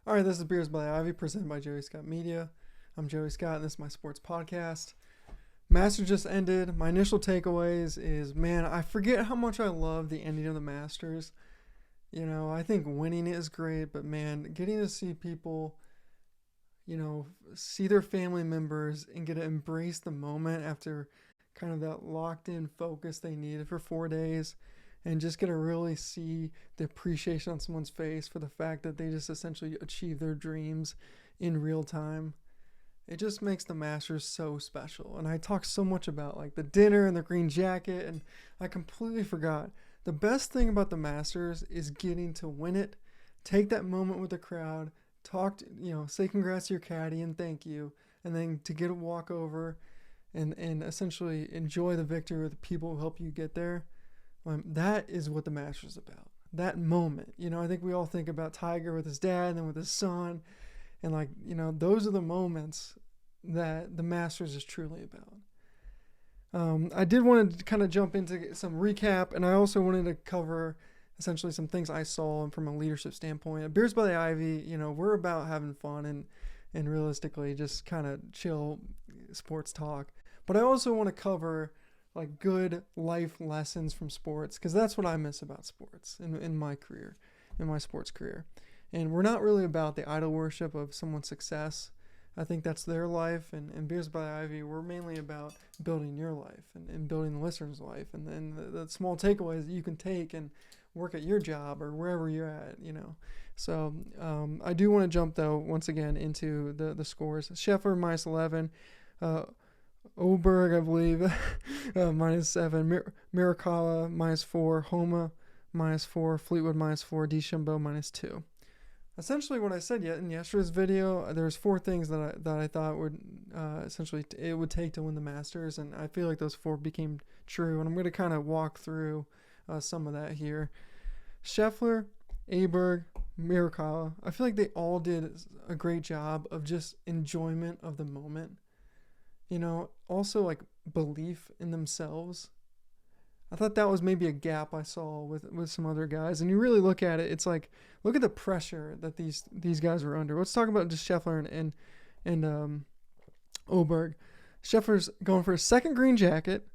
All right, this is Beers by Ivy, presented by Joey Scott Media. I'm Joey Scott, and this is my sports podcast. Masters just ended. My initial takeaways is, man, I forget how much I love the ending of the Masters. You know, I think winning it is great, but man, getting to see people, see their family members and get to embrace the moment after kind of that locked in focus they needed for 4 days, and just get to really see the appreciation on someone's face for the fact that they just essentially achieved their dreams in real time. It just makes the Masters so special. And I talk so much about like the dinner and the green jacket, and I completely forgot. The best thing about the Masters is getting to win it, take that moment with the crowd, say congrats to your caddy and thank you, and then to get a walk over and essentially enjoy the victory with the people who help you get there. That is what the Masters is about. That moment. I think we all think about Tiger with his dad and then with his son. And those are the moments that the Masters is truly about. I did want to kind of jump into some recap, and I also wanted to cover essentially some things I saw from a leadership standpoint. At Beers by the Ivy, we're about having fun and realistically just kind of chill sports talk. But I also want to cover like good life lessons from sports, because that's what I miss about sports in my career, in my sports career. And we're not really about the idol worship of someone's success. I think that's their life. And Beers by the Ivy, we're mainly about building your life and building the listener's life. And then the small takeaways that you can take and work at your job or wherever you're at, So I do want to jump, though, once again, into the scores. Scheffler, -11. Oberg, I believe, -7. Miracala, -4. Homa, -4. Fleetwood, -4. DeChambeau, -2. Essentially, what I said in yesterday's video, there's 4 things that I thought would essentially it would take to win the Masters, and I feel like those 4 became true. And I'm going to kind of walk through some of that here. Scheffler, Aberg, Miracala, I feel like they all did a great job of just enjoyment of the moment. Also like belief in themselves. I thought that was maybe a gap I saw with some other guys. And you really look at it, it's like, look at the pressure that these guys were under. Let's talk about just Scheffler and Oberg. Scheffler's going for a second green jacket.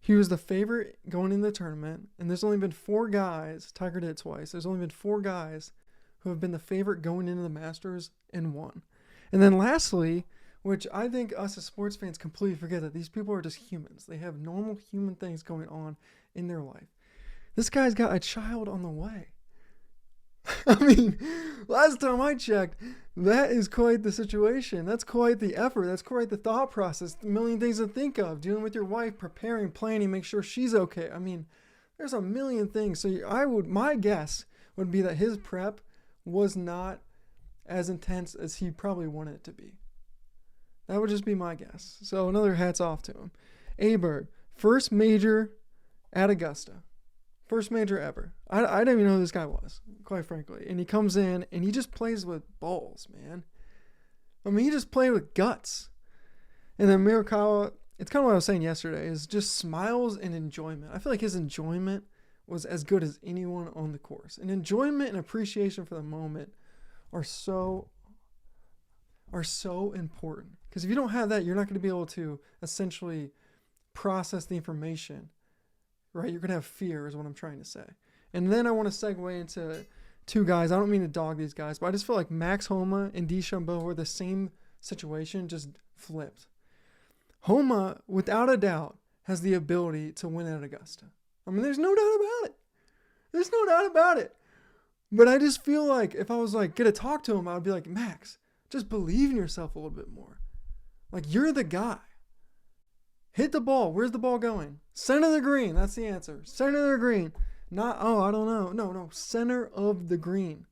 He was the favorite going into the tournament. And there's only been 4 guys, Tiger did it twice, there's only been 4 guys who have been the favorite going into the Masters and won. And then lastly, which I think us as sports fans completely forget, that these people are just humans. They have normal human things going on in their life. This guy's got a child on the way. I mean, last time I checked, that is quite the situation. That's quite the effort. That's quite the thought process. A million things to think of. Dealing with your wife, preparing, planning, make sure she's okay. I mean, there's a million things. So my guess would be that his prep was not as intense as he probably wanted it to be. That would just be my guess. So another hats off to him. Aberg, first major at Augusta. First major ever. I didn't even know who this guy was, quite frankly. And he comes in and he just plays with balls, man. I mean, he just played with guts. And then Mirakawa, it's kind of what I was saying yesterday, is just smiles and enjoyment. I feel like his enjoyment was as good as anyone on the course. And enjoyment and appreciation for the moment are so important. Because if you don't have that, you're not going to be able to essentially process the information, right? You're going to have fear is what I'm trying to say. And then I want to segue into 2 guys. I don't mean to dog these guys, but I just feel like Max Homa and DeChambeau were the same situation, just flipped. Homa, without a doubt, has the ability to win at Augusta. I mean, there's no doubt about it. There's no doubt about it. But I just feel like if I was like, get to talk to him, I would be like, Max, just believe in yourself a little bit more. Like, you're the guy. Hit the ball. Where's the ball going? Center of the green. That's the answer. Center of the green. Not, I don't know. No. Center of the green.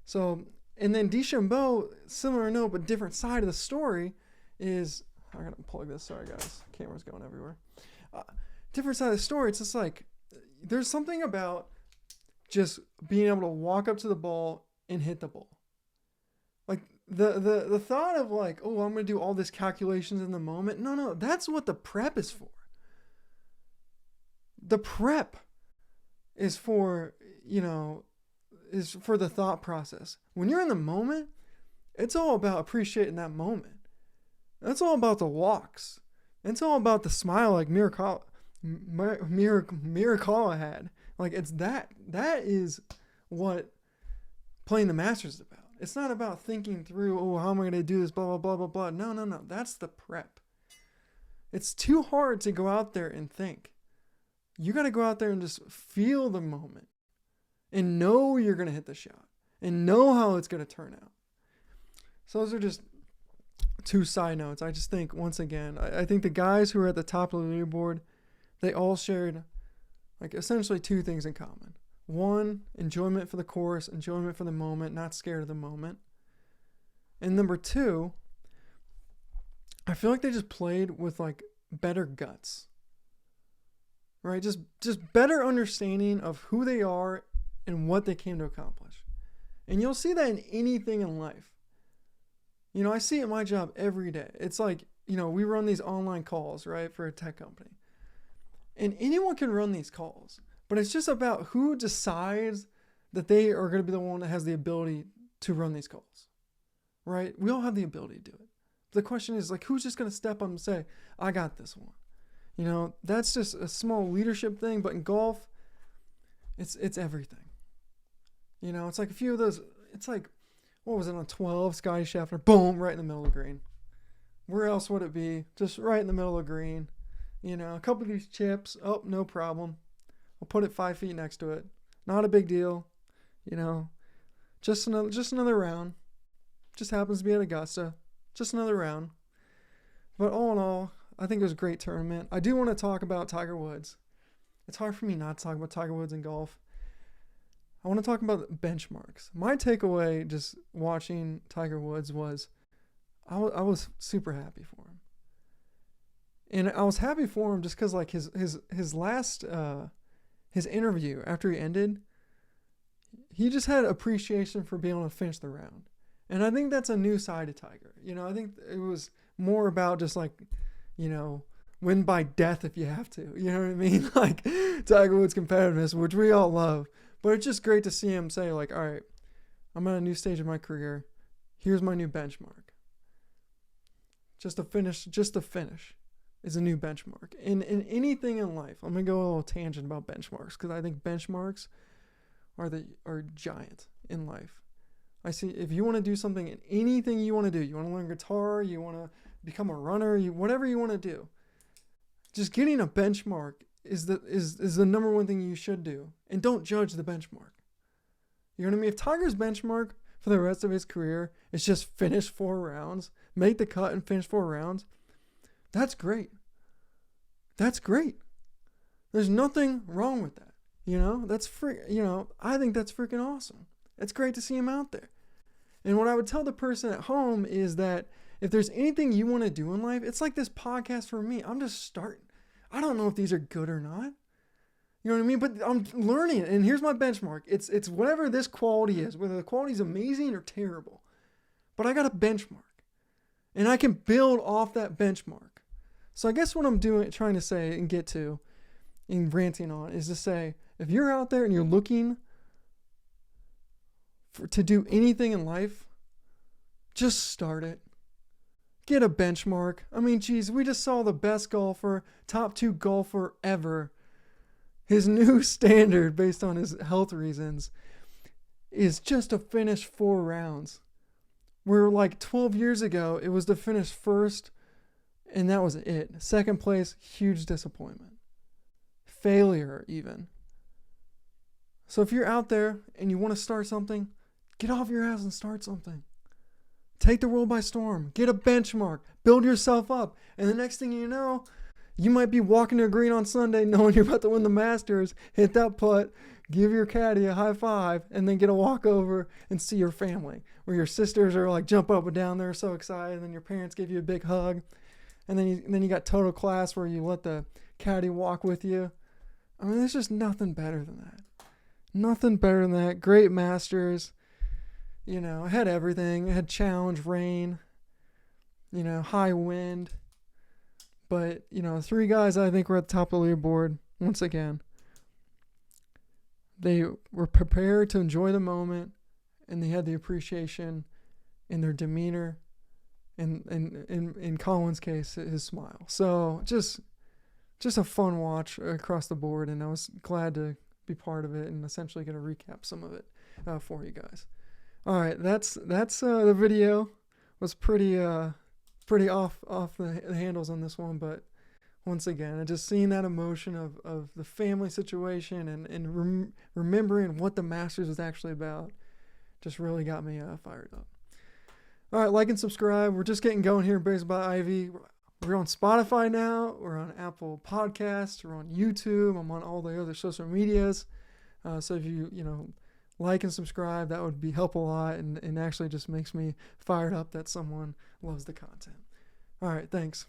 So, and then DeChambeau, similar note, but different side of the story is, I gotta plug this. Sorry, guys. Camera's going everywhere. Different side of the story. It's just like, there's something about just being able to walk up to the ball and hit the ball. Like, the thought of like, oh, I'm going to do all this calculations in the moment. No, that's what the prep is for. The prep is for, is for the thought process. When you're in the moment, it's all about appreciating that moment. That's all about the walks. It's all about the smile like Miracala had. Like, it's that is what playing the Masters is about. It's not about thinking through, oh, how am I going to do this, blah, blah, blah, blah, blah. No. That's the prep. It's too hard to go out there and think. You got to go out there and just feel the moment and know you're going to hit the shot and know how it's going to turn out. So those are just 2 side notes. I just think, once again, I think the guys who are at the top of the leaderboard, they all shared like essentially 2 things in common. 1, enjoyment for the course, enjoyment for the moment, not scared of the moment. And number 2, I feel like they just played with like better guts. Right? Just better understanding of who they are and what they came to accomplish. And you'll see that in anything in life. You know, I see it in my job every day. It's like, you know, we run these online calls, right, for a tech company. And anyone can run these calls. But it's just about who decides that they are going to be the one that has the ability to run these calls. Right? We all have the ability to do it. The question is, like, who's just going to step up and say, I got this one? You know, that's just a small leadership thing. But in golf, it's everything. You know, it's like a few of those. It's like, what was it on 12? Scotty Scheffler, boom, right in the middle of the green. Where else would it be? Just right in the middle of the green. You know, a couple of these chips. Oh, no problem. I'll put it 5 feet next to it. Not a big deal. You know, just another round. Just happens to be at Augusta. Just another round. But all in all, I think it was a great tournament. I do want to talk about Tiger Woods. It's hard for me not to talk about Tiger Woods in golf. I want to talk about benchmarks. My takeaway just watching Tiger Woods was I was super happy for him. And I was happy for him just because, like, his last his interview after he ended, he just had appreciation for being able to finish the round. And I think that's a new side of Tiger. You know, I think it was more about just like, you know, win by death if you have to. You know what I mean? Like Tiger Woods' competitiveness, which we all love. But it's just great to see him say, like, all right, I'm at a new stage of my career. Here's my new benchmark. Just to finish is a new benchmark. In anything in life, I'm going to go a little tangent about benchmarks because I think benchmarks are giant in life. I see if you want to do something in anything you want to do, you want to learn guitar, you want to become a runner, whatever you want to do, just getting a benchmark is the number one thing you should do. And don't judge the benchmark. You know what I mean? If Tiger's benchmark for the rest of his career is just finish 4 rounds, make the cut and finish 4 rounds, that's great. That's great. There's nothing wrong with that. You know, I think that's freaking awesome. It's great to see him out there. And what I would tell the person at home is that if there's anything you want to do in life, it's like this podcast for me. I'm just starting. I don't know if these are good or not. You know what I mean? But I'm learning. And here's my benchmark. It's whatever this quality is, whether the quality is amazing or terrible. But I got a benchmark. And I can build off that benchmark. So I guess what I'm trying to say and get to and ranting on is to say, if you're out there and you're looking to do anything in life, just start it. Get a benchmark. I mean, geez, we just saw the best golfer, top 2 golfer ever. His new standard, based on his health reasons, is just to finish 4 rounds. Where like 12 years ago, it was to finish first, and that was it. Second place, huge disappointment. Failure, even. So if you're out there and you want to start something, get off your ass and start something. Take the world by storm. Get a benchmark. Build yourself up. And the next thing you know, you might be walking to a green on Sunday knowing you're about to win the Masters, hit that putt, give your caddy a high five, and then get a walk over and see your family. Where your sisters are like jump up and down, they're so excited, and then your parents give you a big hug. And then you got total class where you let the caddy walk with you. I mean, there's just nothing better than that. Nothing better than that. Great Masters. You know, it had everything. It had challenge, rain, you know, high wind. But, you know, 3 guys I think were at the top of the leaderboard once again. they were prepared to enjoy the moment, and they had the appreciation in their demeanor, and in Colin's case, his smile. So just a fun watch across the board, and I was glad to be part of it and essentially going to recap some of it for you guys. All right, that's the video. Was pretty off the handles on this one, but once again, just seeing that emotion of the family situation and remembering what the Masters was actually about just really got me fired up. All right, like and subscribe. We're just getting going here in Baseball Ivy. We're on Spotify now. We're on Apple Podcasts. We're on YouTube. I'm on all the other social medias. So if you like and subscribe, that would help a lot, and actually just makes me fired up that someone loves the content. All right, thanks.